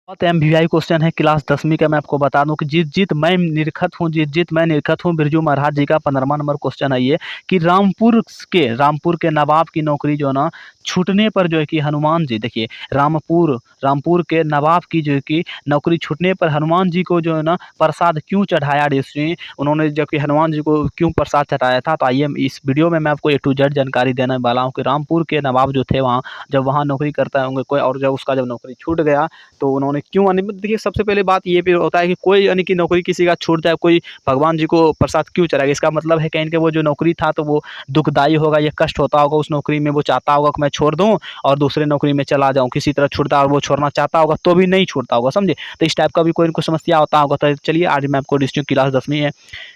बहुत MVI question है class 10वीं का। मैं आपको बता दूं कि जीत जीत मैं निरखत हूँ, जीत जीत मैं निरखत हूँ, बिरजू महाराज जी का 15वां नंबर क्वेश्चन है ये कि रामपुर के नवाब की नौकरी जो है ना छूटने पर जो है कि हनुमान जी, देखिए रामपुर रामपुर के नवाब की जो है कि नौकरी छूटने पर हनुमान जी को जो है ना प्रसाद क्यों चढ़ाया ऋषि, उन्होंने जबकि हनुमान जी को क्यों प्रसाद चढ़ाया था। तो आइए इस वीडियो में मैं आपको A to Z जानकारी देने वाला हूँ कि रामपुर के नवाब जो थे वहाँ जब वहाँ नौकरी करता होंगे कोई, और जब उसका जब नौकरी छूट गया तो उन्होंने क्यों, यानी देखिए सबसे पहले बात ये भी होता है कि कोई यानी कि नौकरी किसी का छूट जाए, कोई भगवान जी को प्रसाद क्यों चढ़ाएगा। इसका मतलब है कहीं कि वो जो नौकरी था तो वो दुखदाई होगा, ये कष्ट होता होगा उस नौकरी में, वो चाहता होगा कि मैं छोड़ दूं और दूसरे नौकरी में चला जाऊं, किसी तरह छूटता और वो छोड़ना चाहता होगा तो भी नहीं छूटता होगा, समझे। तो इस टाइप का भी कोई ना कोई समस्या होता होगा। तो चलिए आज मैं आपको डिस्ट्रिक्ट क्लास 10वीं है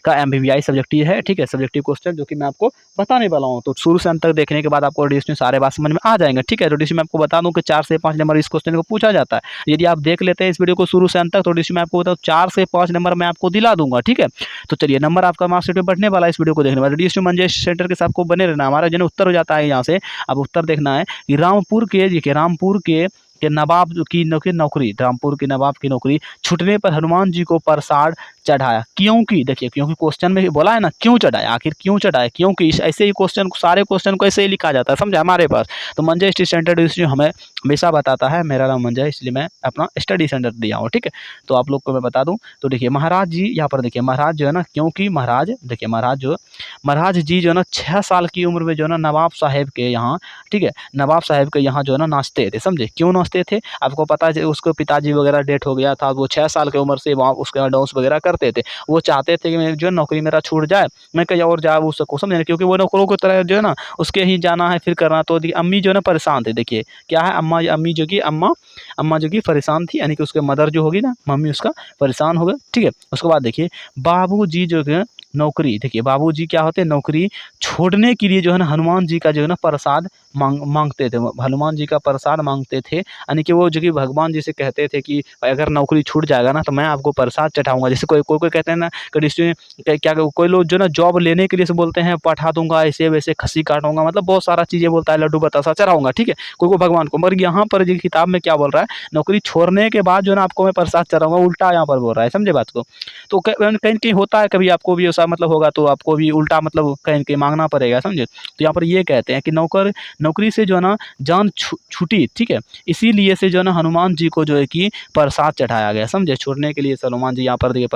का एमवीआई सब्जेक्टिव है, ठीक है, सब्जेक्टिव क्वेश्चन जो कि मैं आपको बताने वाला हूँ। तो शुरू से अंत तक देखने के बाद आपको डिस्ट्रिक्ट सारे बात समझ में आ जाएंगे, ठीक है। तो डिस्ट्रिक्ट में आपको बता दूं कि 4 से 5 नंबर इस क्वेश्चन को पूछा जाता है। यदि आप देख लेते हैं इस वीडियो को शुरू से अंत तक तो डिस्ट्रिक्ट में आपको बताऊं 4 से 5 नंबर मैं आपको दिला दूंगा, ठीक है। तो चलिए नंबर आपका मार्क्सिट में बढ़ने वाला है इस वीडियो को देखने वाले। डिस्ट्रिक्ट मंजेश सेंटर के साथ आपको बने रहना, हमारा जो उत्तर हो जाता है यहाँ से। अब उत्तर देखना है कि रामपुर के नवाब की नौकरी रामपुर के नवाब की नौकरी छूटने पर हनुमान जी को प्रसाद चढ़ाया, क्योंकि देखिए क्योंकि क्वेश्चन में बोला है ना क्यों चढ़ाया, आखिर क्यों चढ़ाया, क्योंकि ऐसे ही क्वेश्चन सारे क्वेश्चन को ऐसे ही लिखा जाता है, समझे हमारे पास। तो मंजय स्टडी सेंटर डिस्ट्रिक्ट हमें हमेशा बताता है, मेरा नाम मंजय इसलिए मैं अपना स्टडी सेंटर दिया हूँ, ठीक है। तो आप लोग को मैं बता दूं तो देखिए महाराज जी यहाँ पर देखिए महाराज जो है ना, क्योंकि महाराज देखिए महाराज जी जो है ना 6 साल की उम्र में जो है ना नवाब साहेब के यहाँ, ठीक है, नवाब साहेब के यहाँ जो है ना नाचते थे, समझे क्यों नाचते थे आपको पता है। उसको पिताजी वगैरह डेथ हो गया था, वो 6 साल की उम्र से वहाँ उसके यहाँ डांस वगैरह करते थे। वो चाहते थे कि मैं जो नौकरी मेरा छूट जाए, मैं कहीं और जा सकूँ, समझे, क्योंकि वो नौकरों की तरह जो है ना उसके ही जाना है फिर करना। तो अम्मी जो है ना परेशान थे, देखिए क्या है अम्मी जो कि अम्मा जो कि परेशान थी, यानी कि उसके मदर जो होगी ना मम्मी उसका परेशान हो गए, ठीक है। उसके बाद देखिए बाबूजी जो है नौकरी, देखिए बाबूजी क्या होते हैं नौकरी छोड़ने के लिए जो है ना हनुमान जी का जो है ना प्रसाद मांगते थे, हनुमान जी का प्रसाद मांगते थे, यानी कि वो जो कि भगवान जी से कहते थे कि अगर नौकरी छूट जाएगा ना तो मैं आपको प्रसाद चढ़ाऊंगा। जैसे कोई कहते हैं ना कि क्या कोई लोग जो ना जॉब लेने के लिए से बोलते हैं पढ़ा दूंगा, ऐसे वैसे खस्सी काटूंगा, मतलब बहुत सारा चीज़ें बोलता है, लड्डू बतासा चढ़ाऊंगा, ठीक है, कोई भगवान को। मगर यहाँ पर जो किताब में क्या बोल रहा है, नौकरी छोड़ने के बाद जो है ना आपको मैं प्रसाद चढ़ाऊंगा, उल्टा यहाँ पर बोल रहा है, समझे बात को। तो कहीं कहीं होता है कभी आपको भी ऐसा मतलब होगा तो आपको भी उल्टा मतलब कहीं कहीं मांगना पड़ेगा, समझे। तो यहाँ पर ये कहते हैं कि नौकरी से जो है ना जान छूटी, ठीक है, इसीलिए से जो है ना हनुमान जी को जो है कि प्रसाद चढ़ाया गया, समझे, छोड़ने के लिए हनुमान जी यहाँ पर देखिए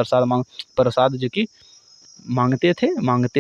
प्रसाद जो कि मांगते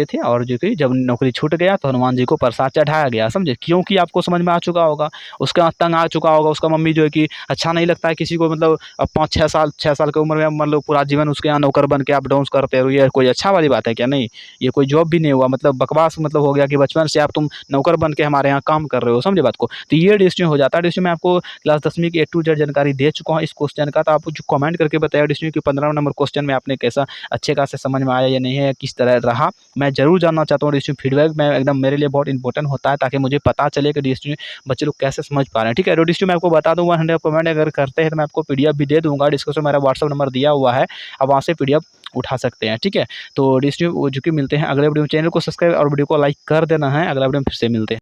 थे और जो कि जब नौकरी छूट गया तो हनुमान जी को प्रसाद चढ़ाया गया, समझे, क्योंकि आपको समझ में आ चुका होगा, उसका तंग आ चुका होगा, उसका मम्मी जो है कि अच्छा नहीं लगता है किसी को, मतलब अब 5-6 साल की उम्र में मतलब पूरा जीवन उसके यहाँ नौकर बन के आप डांस करते हो, ये कोई अच्छा वाली बात है क्या? नहीं, ये कोई जॉब भी नहीं हुआ, मतलब बकवास मतलब हो गया कि बचपन से आप तुम नौकर बन के हमारे यहाँ काम कर रहे हो, समझे बात को। तो ये डिस्ट्रिक्ट हो जाता है। डिस्ट्रिक्ट में आपको क्लास 10वीं की A to Z जानकारी दे चुका हूँ इस क्वेश्चन का। तो आप जो कमेंट करके बताया डिस्ट्रिक्ट की 15 नंबर क्वेश्चन में आपने कैसा अच्छे खासे समझ में आया या नहीं है, किस तरह रहा, मैं जरूर जानना चाहता हूँ। डिस्ट्रिक्ट फीडबैक में एकदम मेरे लिए बहुत इंपॉर्टेंट होता है ताकि मुझे पता चले कि डिस्ट्रिक्ट बच्चे लोग कैसे समझ पा रहे हैं, ठीक है। तो डिस्ट्रिक्ट में आपको बता दूँ 100 कमेंट अगर करते हैं तो मैं आपको PDF भी दे दूंगा, डिस्क्रिप्शन मेरा व्हाट्सअप नंबर दिया हुआ है, आप वहाँ से PDF उठा सकते हैं, ठीक है। तो डिस्ट्रिक्ट जो कि मिलते हैं अगले वीडियो में, चैनल को सब्सक्राइब और वीडियो को लाइक कर देना है। अगला वीडियो में फिर से मिलते हैं।